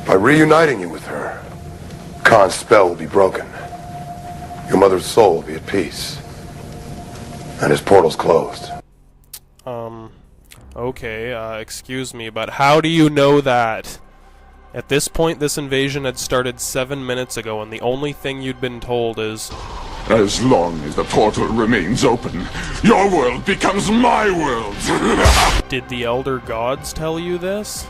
By reuniting you with her, Khan's spell will be broken. Your mother's soul will be at peace. And his portal's closed. Okay, excuse me, but how do you know that? At this point, this invasion had started 7 minutes ago, and the only thing you'd been told is... As long as the portal remains open, your world becomes my world! Did the Elder Gods tell you this?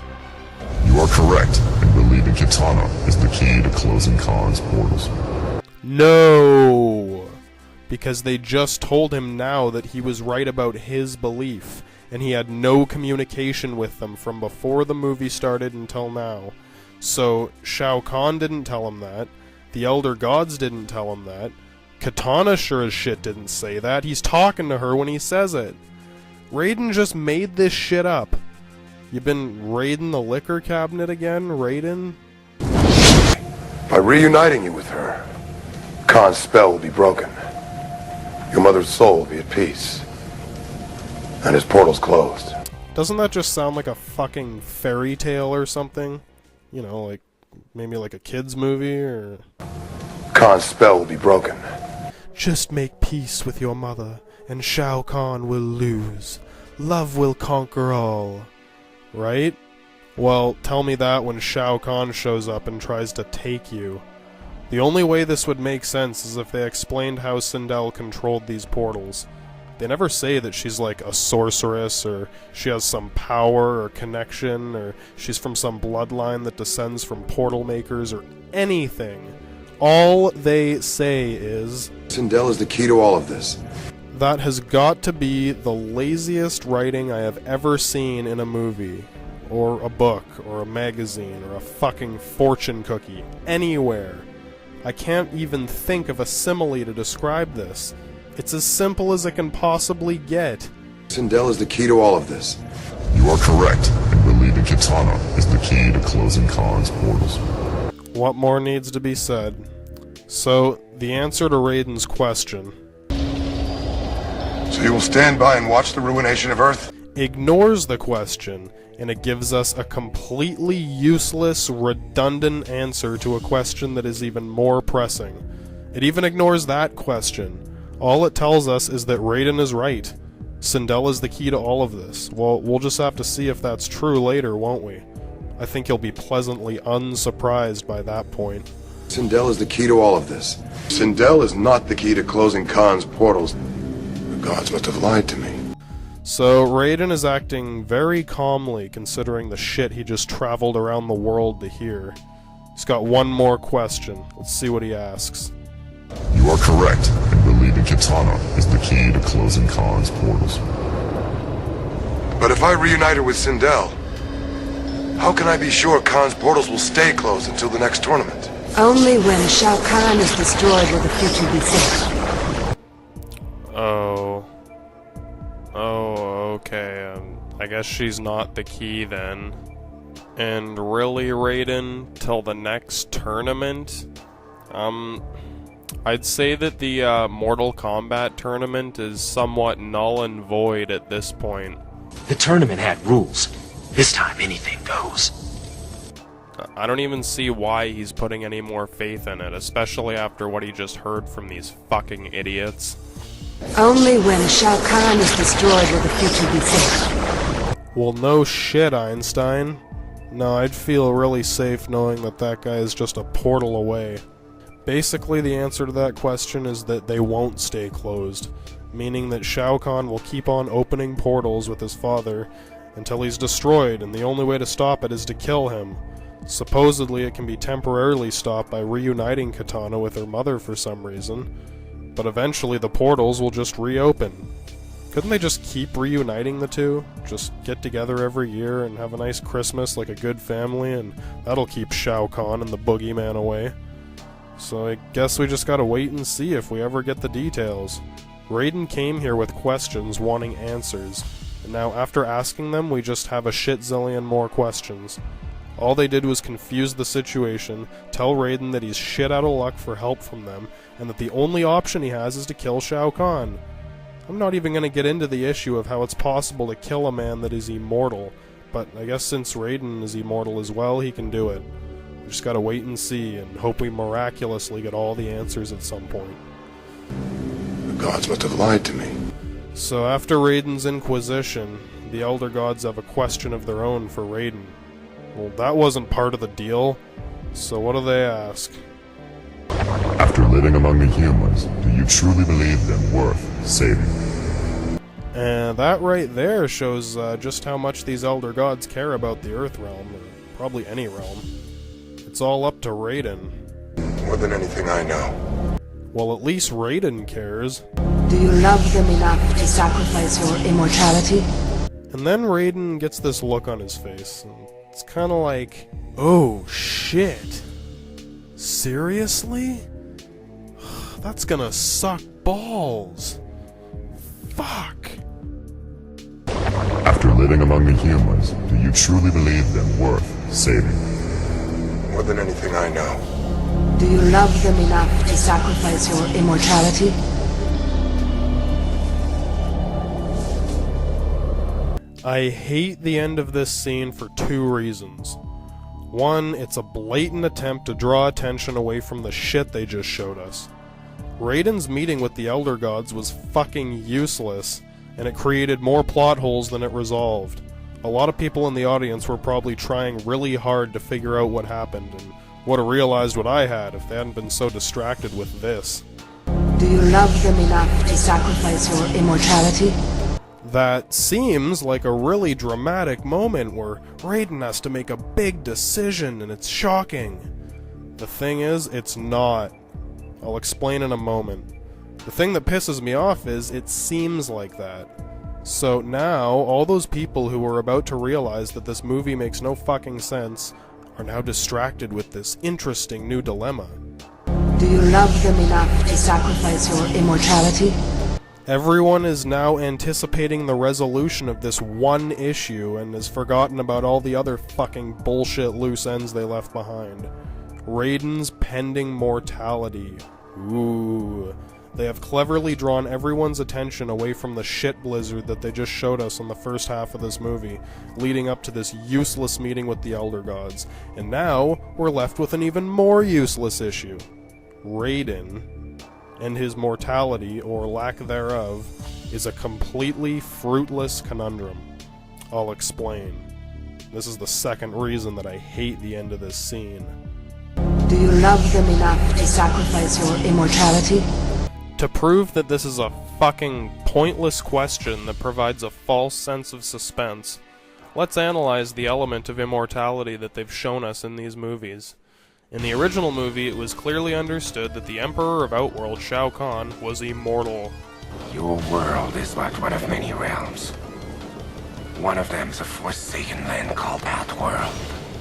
You are correct in believing Katana is the key to closing Khan's portals. No! Because they just told him now that he was right about his belief, and he had no communication with them from before the movie started until now. So, Shao Kahn didn't tell him that, the Elder Gods didn't tell him that, Katana sure as shit didn't say that. He's talking to her when he says it. Rayden just made this shit up. You been raiding the liquor cabinet again, Rayden? By reuniting you with her, Khan's spell will be broken. Your mother's soul will be at peace. And his portal's closed. Doesn't that just sound like a fucking fairy tale or something? You know, like, maybe like a kid's movie, or... Khan's spell will be broken. Just make peace with your mother, and Shao Kahn will lose. Love will conquer all. Right? Well, tell me that when Shao Kahn shows up and tries to take you. The only way this would make sense is if they explained how Sindel controlled these portals. They never say that she's like a sorceress, or she has some power or connection, or she's from some bloodline that descends from portal makers, or anything. All they say is... Sindel is the key to all of this. That has got to be the laziest writing I have ever seen in a movie, or a book, or a magazine, or a fucking fortune cookie, anywhere. I can't even think of a simile to describe this. It's as simple as it can possibly get. Sindel is the key to all of this. You are correct in believing Katana is the key to closing Khan's portals. What more needs to be said? So, the answer to Rayden's question... So you will stand by and watch the ruination of Earth? Ignores the question, and it gives us a completely useless, redundant answer to a question that is even more pressing. It even ignores that question. All it tells us is that Rayden is right. Sindel is the key to all of this. Well, we'll just have to see if that's true later, won't we? I think you'll be pleasantly unsurprised by that point. Sindel is the key to all of this. Sindel is not the key to closing Khan's portals. The gods must have lied to me. So, Rayden is acting very calmly considering the shit he just traveled around the world to hear. He's got one more question. Let's see what he asks. You are correct in believing Katana is the key to closing Khan's portals. But if I reunite her with Sindel, how can I be sure Khan's portals will stay closed until the next tournament? Only when Shao Kahn is destroyed will the future be safe. Okay, I guess she's not the key then. And really, Rayden, till the next tournament? I'd say that the Mortal Kombat tournament is somewhat null and void at this point. The tournament had rules. This time anything goes. I don't even see why he's putting any more faith in it, especially after what he just heard from these fucking idiots. Only when Shao Kahn is destroyed will the future be safe. Well, no shit, Einstein. No, I'd feel really safe knowing that that guy is just a portal away. Basically, the answer to that question is that they won't stay closed, meaning that Shao Kahn will keep on opening portals with his father until he's destroyed, and the only way to stop it is to kill him. Supposedly, it can be temporarily stopped by reuniting Katana with her mother for some reason, but eventually the portals will just reopen. Couldn't they just keep reuniting the two? Just get together every year and have a nice Christmas like a good family, and that'll keep Shao Kahn and the boogeyman away. So I guess we just gotta wait and see if we ever get the details. Rayden came here with questions wanting answers, and now after asking them we just have a shit zillion more questions. All they did was confuse the situation, tell Rayden that he's shit out of luck for help from them, and that the only option he has is to kill Shao Kahn. I'm not even going to get into the issue of how it's possible to kill a man that is immortal, but I guess since Rayden is immortal as well, he can do it. We just gotta wait and see and hope we miraculously get all the answers at some point. The gods must have lied to me. So after Rayden's inquisition, the Elder Gods have a question of their own for Rayden. Well, that wasn't part of the deal, so what do they ask? After living among the humans, do you truly believe them worth saving? And that right there shows just how much these Elder Gods care about the Earth Realm, or probably any realm. It's all up to Rayden. More than anything I know. Well, at least Rayden cares. Do you love them enough to sacrifice your immortality? And then Rayden gets this look on his face. And it's kind of like, oh shit. Seriously? That's gonna suck balls. Fuck. After living among the humans, do you truly believe them worth saving? More than anything I know. Do you love them enough to sacrifice your immortality? I hate the end of this scene for two reasons. One, it's a blatant attempt to draw attention away from the shit they just showed us. Rayden's meeting with the Elder Gods was fucking useless, and it created more plot holes than it resolved. A lot of people in the audience were probably trying really hard to figure out what happened, and would have realized what I had if they hadn't been so distracted with this. Do you love them enough to sacrifice your immortality? That seems like a really dramatic moment where Rayden has to make a big decision, and it's shocking. The thing is, it's not. I'll explain in a moment. The thing that pisses me off is, it seems like that. So now, all those people who were about to realize that this movie makes no fucking sense are now distracted with this interesting new dilemma. Do you love them enough to sacrifice your immortality? Everyone is now anticipating the resolution of this one issue and has forgotten about all the other fucking bullshit loose ends they left behind. Rayden's pending mortality. Ooh. They have cleverly drawn everyone's attention away from the shit blizzard that they just showed us in the first half of this movie, leading up to this useless meeting with the Elder Gods. And now, we're left with an even more useless issue. Rayden and his mortality, or lack thereof, is a completely fruitless conundrum. I'll explain. This is the second reason that I hate the end of this scene. Do you love them enough to sacrifice your immortality? To prove that this is a fucking pointless question that provides a false sense of suspense, let's analyze the element of immortality that they've shown us in these movies. In the original movie, it was clearly understood that the Emperor of Outworld, Shao Kahn, was immortal. Your world is but one of many realms. One of them's a forsaken land called Outworld,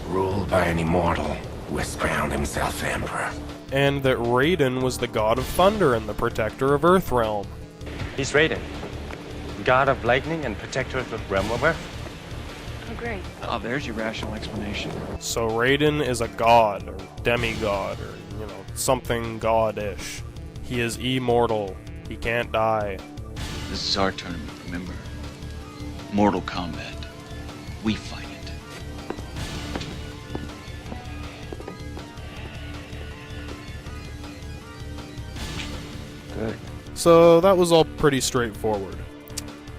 ruled by an immortal who has crowned himself Emperor. And that Rayden was the god of thunder and the protector of Earthrealm. He's Rayden, god of lightning and protector of the realm of Earth. Oh, great. Oh, there's your rational explanation. So Rayden is a god, or demigod, or, something god-ish. He is immortal. He can't die. This is our tournament, remember? Mortal Kombat. We fight it. Good. So that was all pretty straightforward.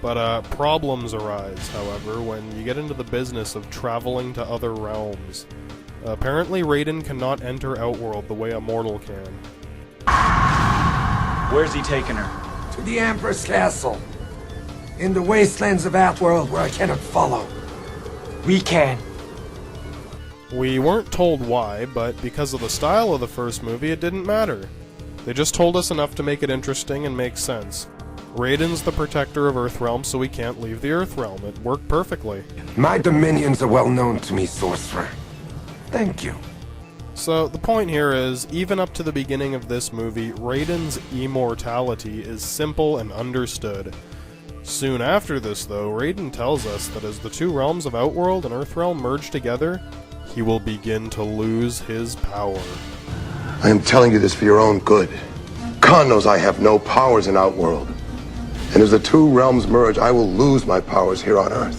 But problems arise, however, when you get into the business of traveling to other realms. Apparently Rayden cannot enter Outworld the way a mortal can. Where's he taking her? To the Emperor's castle. In the wastelands of Outworld where I cannot follow. We can. We weren't told why, but because of the style of the first movie, it didn't matter. They just told us enough to make it interesting and make sense. Rayden's the protector of Earthrealm, so he can't leave the Earthrealm. It worked perfectly. My dominions are well known to me, sorcerer. Thank you. So, the point here is, even up to the beginning of this movie, Rayden's immortality is simple and understood. Soon after this, though, Rayden tells us that as the two realms of Outworld and Earthrealm merge together, he will begin to lose his power. I am telling you this for your own good. Khan knows I have no powers in Outworld. And as the two realms merge, I will lose my powers here on Earth.